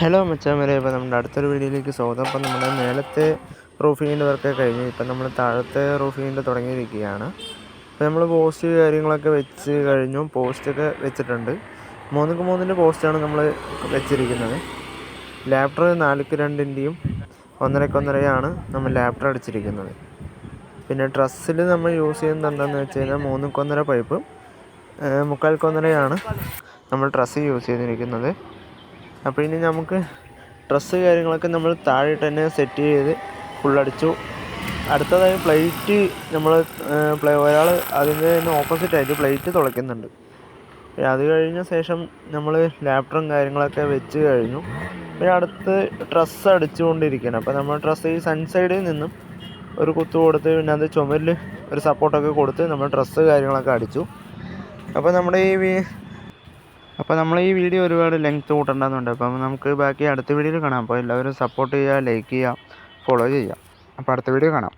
Hello മച്ചാന്മാരെ, ഇപ്പോൾ നമ്മുടെ അടുത്തൊരു വീഡിയോയിലേക്ക് സ്വാഗതം. അപ്പം നമ്മുടെ മേലത്തെ റൂഫിങ്ങിൻ്റെ വർക്കൊക്കെ കഴിഞ്ഞു. ഇപ്പം നമ്മൾ താഴത്തെ റൂഫിങ്ങിൻ്റെ തുടങ്ങിയിരിക്കുകയാണ്. അപ്പോൾ നമ്മൾ പോസ്റ്റ് കാര്യങ്ങളൊക്കെ വെച്ച് കഴിഞ്ഞു. പോസ്റ്റൊക്കെ വെച്ചിട്ടുണ്ട്. 3x3 പോസ്റ്റാണ് നമ്മൾ വെച്ചിരിക്കുന്നത്. ലാപ്റ്റർ 4x2ൻ്റെയും 1.5x1 നമ്മൾ ലാപ്റ്റർ അടിച്ചിരിക്കുന്നത്. പിന്നെ ട്രസ്സിൽ നമ്മൾ യൂസ് ചെയ്യുന്നത് എന്താണെന്ന് വെച്ച് കഴിഞ്ഞാൽ 3x1 പൈപ്പ് 3/4x1 നമ്മൾ ട്രസ്സ് യൂസ് ചെയ്തിരിക്കുന്നത്. അപ്പോൾ ഇനി നമുക്ക് ഡ്രസ്സ് കാര്യങ്ങളൊക്കെ നമ്മൾ താഴെ തന്നെ സെറ്റ് ചെയ്ത് ഫുള്ളടിച്ചു. അടുത്തതായി പ്ലേറ്റ് നമ്മൾ ഒരാൾ അതിൻ്റെ തന്നെ ഓപ്പോസിറ്റായിട്ട് പ്ലേറ്റ് തുളയ്ക്കുന്നുണ്ട്. അത് കഴിഞ്ഞ ശേഷം നമ്മൾ ലാപ്റ്ററും കാര്യങ്ങളൊക്കെ വെച്ച് കഴിഞ്ഞു. പിന്നെ അടുത്ത് ഡ്രസ്സ് അടിച്ചുകൊണ്ടിരിക്കുകയാണ്. അപ്പോൾ നമ്മൾ ഡ്രസ്സ് ഈ സൺസൈഡിൽ നിന്നും ഒരു കുത്തു കൊടുത്ത് പിന്നെ അത് ചുമരിൽ ഒരു സപ്പോർട്ടൊക്കെ കൊടുത്ത് നമ്മൾ ഡ്രസ്സ് കാര്യങ്ങളൊക്കെ അടിച്ചു. അപ്പോൾ നമ്മൾ ഈ വീഡിയോ ഒരുപാട് ലെങ്ത്ത് കൂട്ടണ്ടെന്നുണ്ട്. അപ്പം നമുക്ക് ബാക്കി അടുത്ത വീഡിയോയിൽ കാണാം. അപ്പോൾ എല്ലാവരും സപ്പോർട്ട് ചെയ്യുക, ലൈക്ക് ചെയ്യുക, ഫോളോ ചെയ്യുക. അപ്പോൾ അടുത്ത വീഡിയോ കാണാം.